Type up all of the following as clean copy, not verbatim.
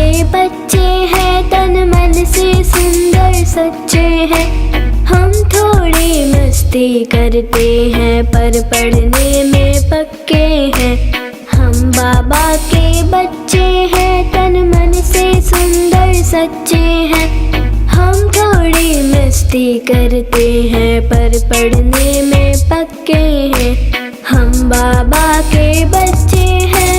के बच्चे हैं, तन मन से सुंदर सच्चे हैं। हम थोड़ी मस्ती करते हैं पर पढ़ने में पक्के हैं। हम बाबा के बच्चे हैं, तन मन से सुंदर सच्चे हैं। हम थोड़ी मस्ती करते हैं पर पढ़ने में पक्के हैं। हम बाबा के बच्चे हैं।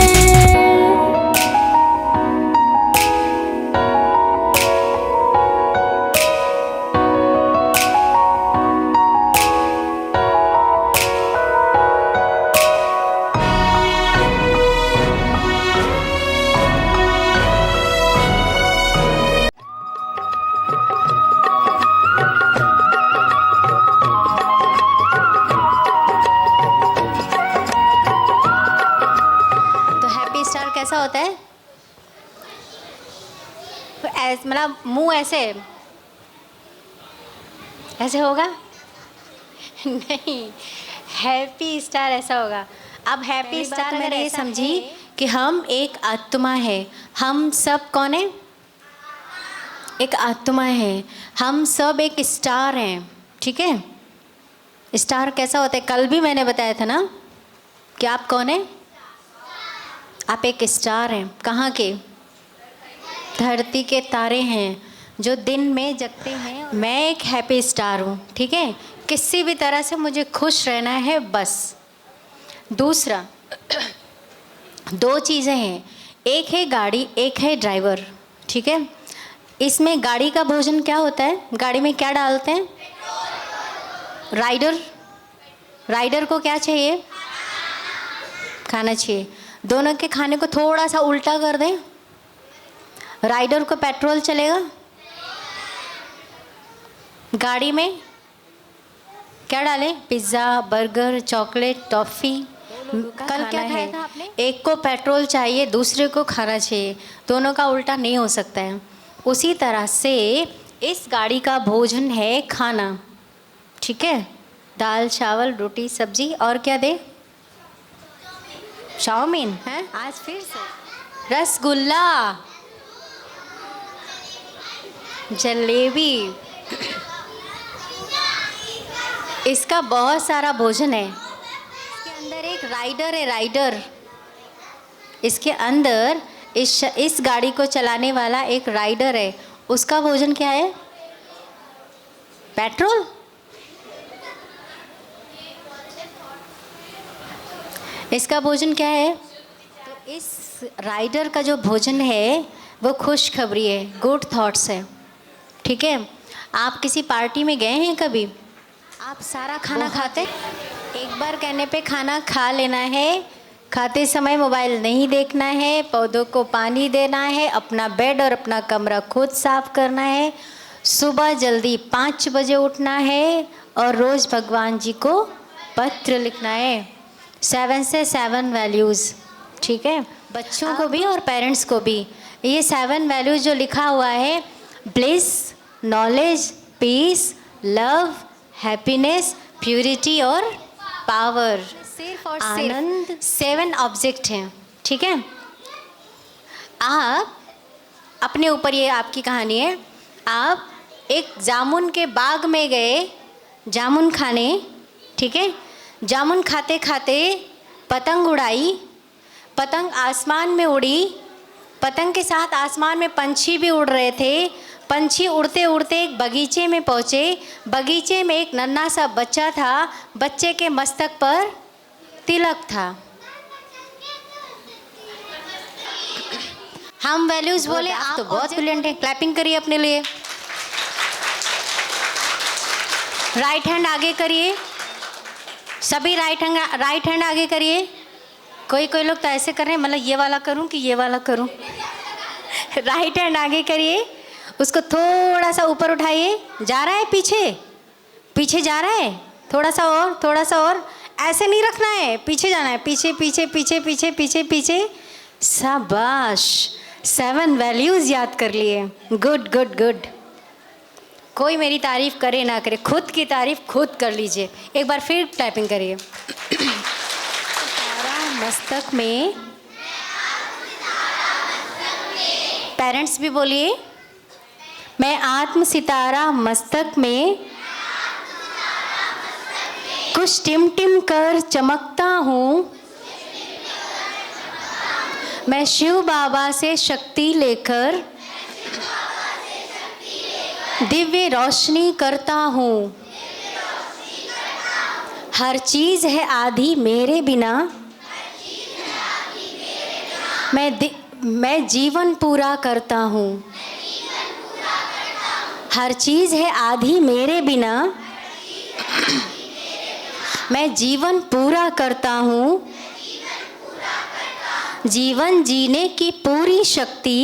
कैसा होता है? मतलब मुंह ऐसे ऐसे होगा नहीं, हैप्पी स्टार ऐसा होगा। अब हैप्पी स्टार मैंने ये समझी कि हम एक आत्मा है। हम सब कौन है? एक आत्मा है। हम सब एक स्टार हैं, ठीक है? स्टार कैसा होता है? कल भी मैंने बताया था ना कि आप कौन है? आप एक स्टार हैं। कहाँ के? धरती के तारे हैं जो दिन में जगते हैं। मैं एक हैप्पी स्टार हूँ, ठीक है? किसी भी तरह से मुझे खुश रहना है बस। दूसरा, दो चीज़ें हैं, एक है गाड़ी, एक है ड्राइवर, ठीक है? इसमें गाड़ी का भोजन क्या होता है? गाड़ी में क्या डालते हैं? राइडर को क्या चाहिए? खाना चाहिए। दोनों के खाने को थोड़ा सा उल्टा कर दें, राइडर को पेट्रोल चलेगा? गाड़ी में क्या डालें? Pizza, burger, chocolate, toffee. कल क्या खाया था आपने? एक को पेट्रोल चाहिए, दूसरे को खाना चाहिए। दोनों का उल्टा नहीं हो सकता है। उसी तरह से इस गाड़ी का भोजन है खाना, ठीक है? दाल, चावल, रोटी, सब्जी और क्या दे? चाउमीन है आज फिर से। रसगुल्ला, जलेबी, इसका बहुत सारा भोजन है। इसके अंदर एक राइडर है, राइडर। इसके अंदर इस गाड़ी को चलाने वाला एक राइडर है। उसका भोजन क्या है? पेट्रोल। इसका भोजन क्या है? तो इस राइडर का जो भोजन है वो खुशखबरी है, गुड थॉट्स है, ठीक है? आप किसी पार्टी में गए हैं कभी? आप सारा खाना खाते? एक बार कहने पे खाना खा लेना है। खाते समय मोबाइल नहीं देखना है, पौधों को पानी देना है, अपना बेड और अपना कमरा खुद साफ करना है, सुबह जल्दी 5 बजे उठना है और रोज़ भगवान जी को पत्र लिखना है। 7 से 7 वैल्यूज़, ठीक है? बच्चों को भी और पेरेंट्स को भी। ये 7 वैल्यूज़ जो लिखा हुआ है, bliss, knowledge, peace, love, happiness, purity और पावर, सिर्फ और आनंद, 7 ऑब्जेक्ट हैं, ठीक है? आप अपने ऊपर, ये आपकी कहानी है। आप एक जामुन के बाग में गए जामुन खाने, ठीक है? जामुन खाते खाते पतंग उड़ाई, पतंग आसमान में उड़ी, पतंग के साथ आसमान में पंछी भी उड़ रहे थे। पंछी उड़ते उड़ते एक बगीचे में पहुँचे। बगीचे में एक नन्हा सा बच्चा था। बच्चे के मस्तक पर तिलक था। हम वैल्यूज़ बोले, आप तो बहुत ब्रिलियंट हैं। क्लैपिंग करिए अपने लिए। राइट हैंड आगे करिए, सभी राइट हैंड आगे करिए। कोई लोग तो ऐसे कर रहे हैं, मतलब ये वाला करूं कि ये वाला करूं। राइट हैंड आगे करिए, उसको थोड़ा सा ऊपर उठाइए। जा रहा है पीछे जा रहा है, थोड़ा सा और। ऐसे नहीं रखना है, पीछे जाना है, पीछे पीछे पीछे पीछे पीछे पीछे। शाबाश, 7 वैल्यूज़ याद कर लिए। Good good good. कोई मेरी तारीफ़ करे ना करे, खुद की तारीफ़ खुद कर लीजिए। एक बार फिर टाइपिंग करिए। मस्तक में पेरेंट्स भी बोलिए, मैं आत्म सितारा मस्तक में कुछ टिम टिम कर चमकता हूँ, मैं शिव बाबा से शक्ति लेकर दिव्य रोशनी करता हूँ। हर चीज़ है आधी मेरे बिना, मैं जीवन पूरा करता हूँ। हर चीज़ है आधी मेरे बिना, मैं जीवन पूरा करता हूँ। जीवन जीने की पूरी शक्ति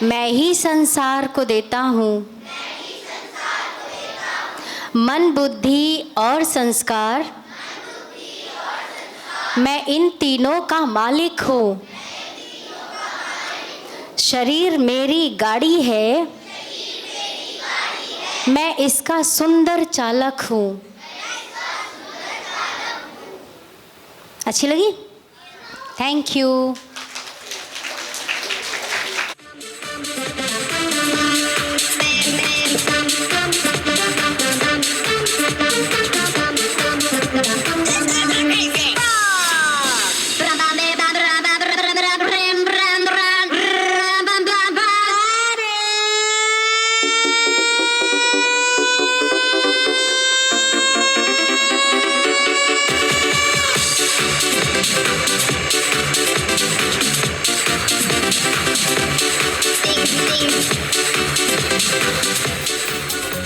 मैं ही संसार को देता हूँ। मन, बुद्धि और संस्कार, मैं इन तीनों का मालिक हूँ। शरीर मेरी गाड़ी है, मैं इसका सुंदर चालक हूँ। अच्छी लगी? Thank you.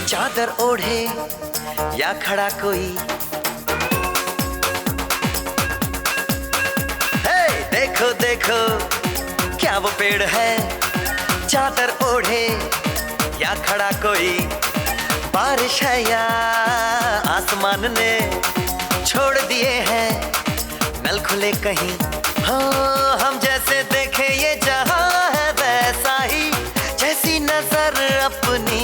चादर ओढ़े या खड़ा कोई, हे देखो देखो क्या वो पेड़ है। चादर ओढ़े या खड़ा कोई, बारिश है या आसमान ने छोड़ दिए हैं नल खुले कहीं। हाँ, हम जैसे देखे ये जहां है वैसा ही, जैसी नजर अपनी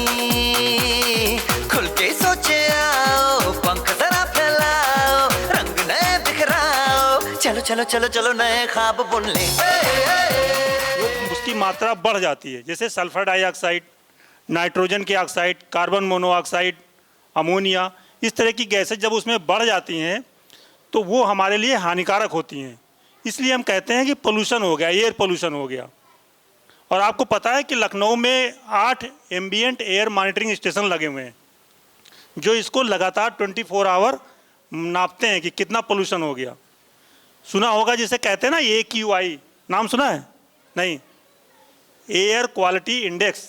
खुल के सोचे आओ, पंख जरा फैलाओ, रंग नए बिखराओ, चलो चलो चलो चलो नए ख्वाब बुन ले। उसकी मात्रा बढ़ जाती है, जैसे सल्फर डाइऑक्साइड, नाइट्रोजन के ऑक्साइड, कार्बन मोनोऑक्साइड, अमोनिया, इस तरह की गैसें जब उसमें बढ़ जाती हैं तो वो हमारे लिए हानिकारक होती हैं। इसलिए हम कहते हैं कि पोल्यूशन हो गया, एयर पोल्यूशन हो गया। और आपको पता है कि लखनऊ में 8 एम्बिएंट एयर मॉनिटरिंग स्टेशन लगे हुए हैं जो इसको लगातार 24 आवर नापते हैं कि कितना पोल्यूशन हो गया। सुना होगा जिसे कहते हैं ना AQI, नाम सुना है? नहीं, एयर क्वालिटी इंडेक्स,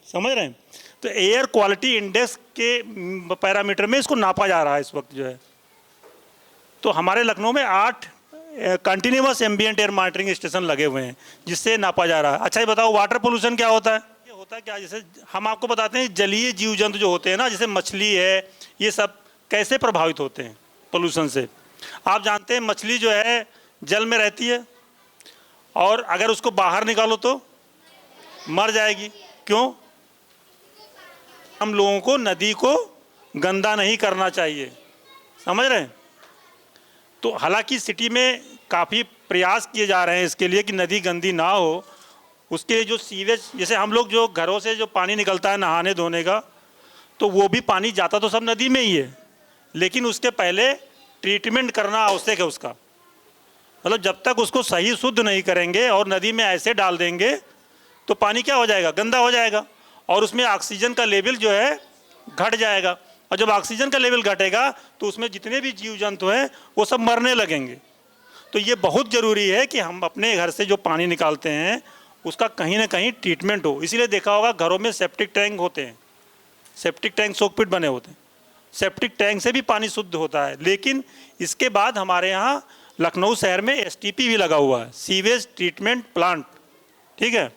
समझ रहे हैं? तो एयर क्वालिटी इंडेक्स के पैरामीटर में इसको नापा जा रहा है इस वक्त जो है। तो हमारे लखनऊ में 8 continuous ambient air monitoring station लगे हुए हैं जिससे नापा जा रहा है। अच्छा ये बताओ वाटर पोल्यूशन क्या होता है? ये होता है क्या, जैसे हम आपको बताते हैं जलीय जीव जंतु जो होते हैं ना, जैसे मछली है, ये सब कैसे प्रभावित होते हैं पोल्यूशन से। आप जानते हैं मछली जो है जल में रहती है और अगर उसको बाहर निकालो तो मर जाएगी। क्यों? हम लोगों को नदी को गंदा नहीं करना चाहिए, समझ रहे हैं? तो हालांकि सिटी में काफ़ी प्रयास किए जा रहे हैं इसके लिए कि नदी गंदी ना हो। उसके जो सीवेज, जैसे हम लोग जो घरों से जो पानी निकलता है नहाने धोने का, तो वो भी पानी जाता तो सब नदी में ही है, लेकिन उसके पहले ट्रीटमेंट करना आवश्यक है उसका। मतलब जब तक उसको सही शुद्ध नहीं करेंगे और नदी में ऐसे डाल देंगे तो पानी क्या हो जाएगा? गंदा हो जाएगा और उसमें ऑक्सीजन का लेवल जो है घट जाएगा। और जब ऑक्सीजन का लेवल घटेगा तो उसमें जितने भी जीव जंतु हैं वो सब मरने लगेंगे। तो ये बहुत ज़रूरी है कि हम अपने घर से जो पानी निकालते हैं उसका कहीं ना कहीं ट्रीटमेंट हो। इसीलिए देखा होगा घरों में सेप्टिक टैंक होते हैं, सेप्टिक टैंक सोकपिट बने होते हैं। सेप्टिक टैंक से भी पानी शुद्ध होता है। लेकिन इसके बाद हमारे यहाँ लखनऊ शहर में STP भी लगा हुआ है, सीवेज ट्रीटमेंट प्लांट, ठीक है?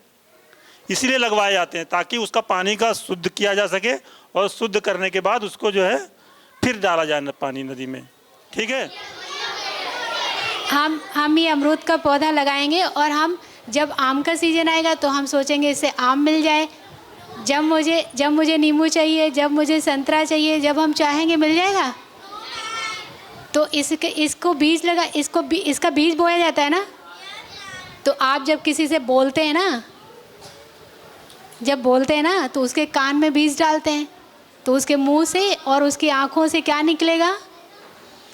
इसीलिए लगवाए जाते हैं ताकि उसका पानी का शुद्ध किया जा सके और शुद्ध करने के बाद उसको जो है फिर डाला जाए पानी नदी में, ठीक है? हम ये अमरूद का पौधा लगाएंगे और हम जब आम का सीज़न आएगा तो हम सोचेंगे इससे आम मिल जाए। जब मुझे नींबू चाहिए, जब मुझे संतरा चाहिए, जब हम चाहेंगे मिल जाएगा। तो इसको बीज इसका बीज बोया जाता है ना, तो आप जब किसी से बोलते हैं ना, तो उसके कान में बीज डालते हैं, तो उसके मुंह से और उसकी आँखों से क्या निकलेगा?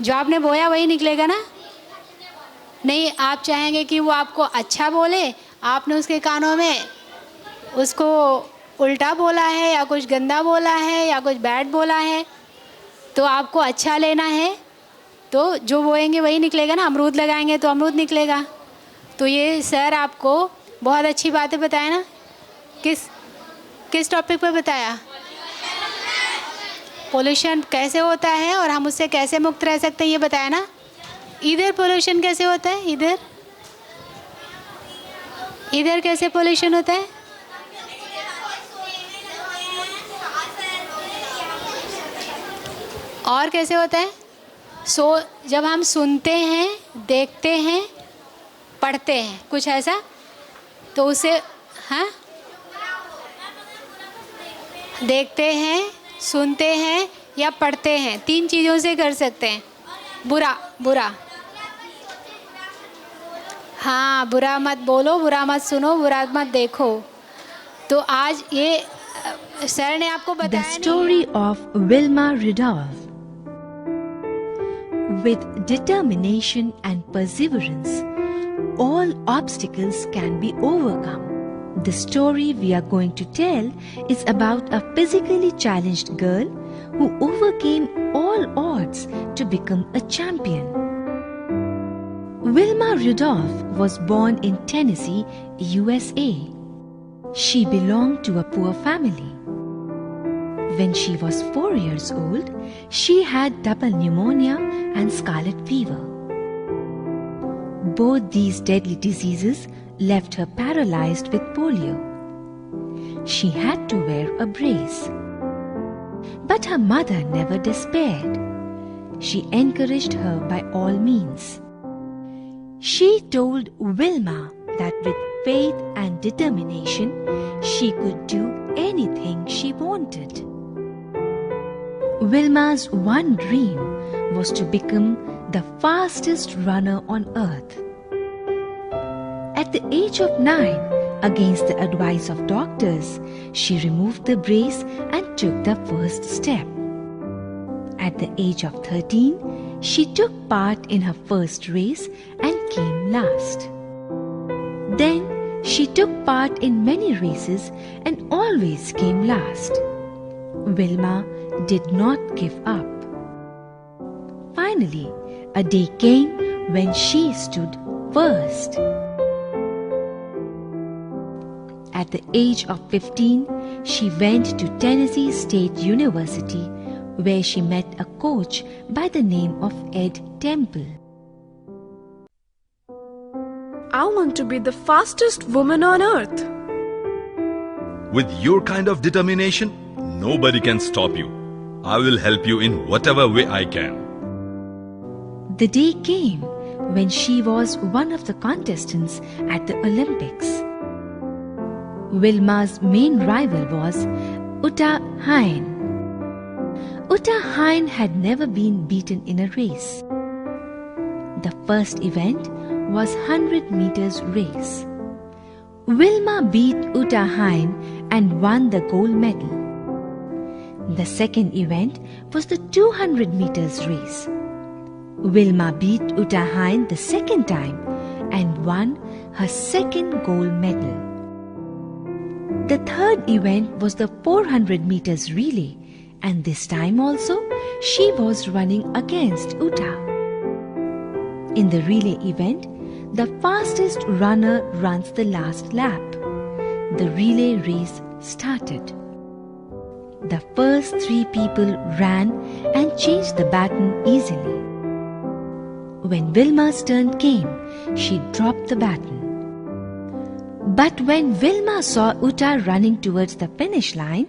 जो आपने बोया वही निकलेगा ना। नहीं, आप चाहेंगे कि वो आपको अच्छा बोले, आपने उसके कानों में उसको उल्टा बोला है या कुछ गंदा बोला है या कुछ बैड बोला है, तो आपको अच्छा लेना है तो जो बोएंगे वही निकलेगा ना। अमरूद लगाएंगे तो अमरूद निकलेगा। तो ये सर आपको बहुत अच्छी बातें बताया ना। किस टॉपिक पे बताया? पोल्यूशन कैसे होता है और हम उससे कैसे मुक्त रह सकते हैं, ये बताया ना। इधर पोल्यूशन कैसे होता है? इधर कैसे पोल्यूशन होता है? और कैसे होता है? जब हम सुनते हैं, देखते हैं, पढ़ते हैं, कुछ ऐसा, तो उसे हाँ, देखते हैं, सुनते हैं या पढ़ते हैं, 3 चीज़ों से कर सकते हैं। बुरा, हाँ, बुरा मत बोलो, बुरा मत सुनो, बुरा मत देखो। तो आज ये सर ने आपको बताया। The story of Wilma Rudolph. With determination and perseverance, all obstacles can be overcome. The story we are going to tell is about a physically challenged girl who overcame all odds to become a champion. Wilma Rudolph was born in Tennessee, USA. She belonged to a poor family. When she was 4 years old, she had double pneumonia and scarlet fever. Both these deadly diseases left her paralyzed with polio. She had to wear a brace. But her mother never despaired. She encouraged her by all means. She told Wilma that with faith and determination, she could do anything she wanted. Wilma's one dream was to become the fastest runner on earth. At the age of 9, against the advice of doctors, she removed the brace and took the first step. At the age of 13, she took part in her first race and came last. Then she took part in many races and always came last. Wilma did not give up. Finally, a day came when she stood first. At the age of 15, she went to Tennessee State University, where she met a coach by the name of Ed Temple. I want to be the fastest woman on earth. With your kind of determination, nobody can stop you. I will help you in whatever way I can. The day came when she was one of the contestants at the Olympics. Wilma's main rival was Uta Hagen. Uta Hagen had never been beaten in a race. The first event was 100 meters race. Wilma beat Uta Hagen and won the gold medal. The second event was the 200 meters race. Wilma beat Uta Hagen the second time and won her second gold medal. The third event was the 400 meters relay, and this time also she was running against Uta. In the relay event, the fastest runner runs the last lap. The relay race started. The first 3 people ran and changed the baton easily. When Wilma's turn came, she dropped the baton. But when Wilma saw Uta running towards the finish line,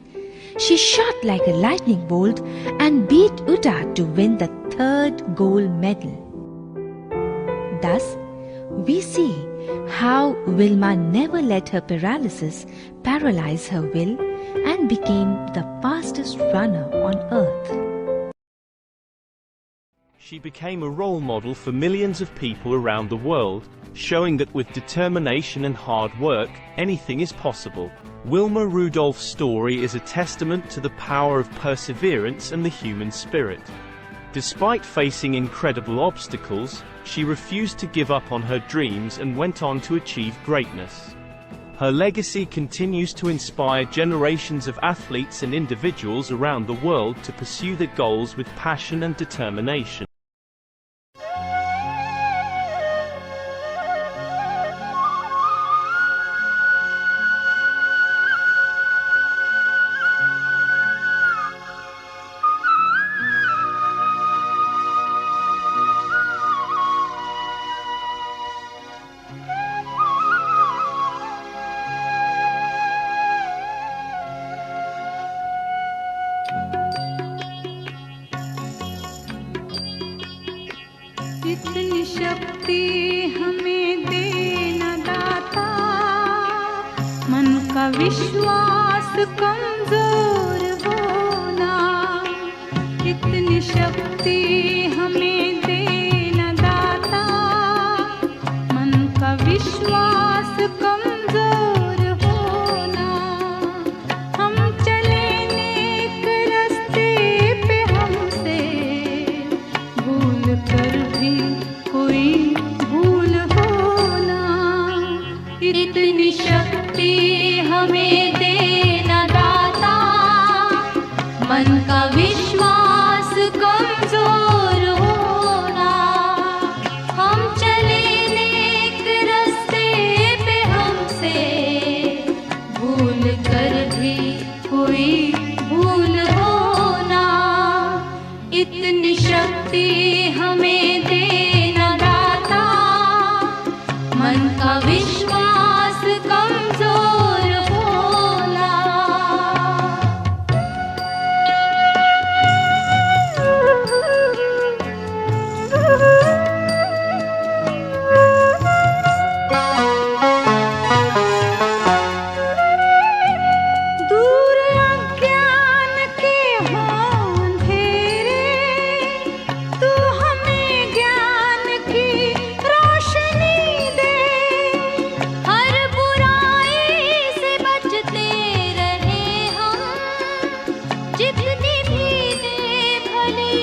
she shot like a lightning bolt and beat Uta to win the 3rd gold medal. Thus, we see how Wilma never let her paralysis paralyze her will and became the fastest runner on earth. she became a role model for millions of people around the world, showing that with determination and hard work, anything is possible. Wilma Rudolph's story is a testament to the power of perseverance and the human spirit. Despite facing incredible obstacles, she refused to give up on her dreams and went on to achieve greatness. Her legacy continues to inspire generations of athletes and individuals around the world to pursue their goals with passion and determination. इतनी शक्ति हमें देना दाता, मन का विश्वास कमजोर होना। इतनी शक्ति हमें देना दाता, मन का विश्वास कमजोर होना। हम चले नेक रास्ते पे, हमसे भूल कर भी कोई भूल होना। इतनी शक्ति हमें देना दाता, मन का विश्वास कमजोर होना। हम चले नेक रास्ते पे, हमसे भूल कर भी कोई भूल होना। इतनी शक्ति हमें देना दाता, मन का विश्वास कमजोर होना। दूर अज्ञान के हों अंधेरे, तू हमें ज्ञान की रोशनी दे। हर बुराई से बचते रहे हम, जितनी भी दे भली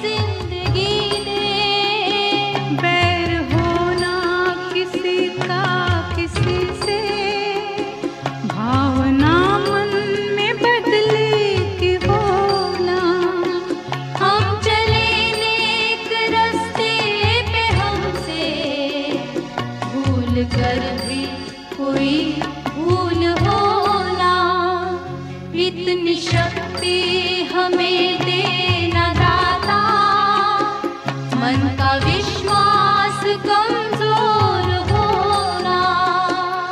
जिंदगी दे। बैर होना किसी का किसी से, भावना मन में बदले की होना। हम चले नेक रास्ते पे, हमसे भूल कर भी कोई भूल होना। इतनी शक्ति हमें देना दाता, मन का विश्वास का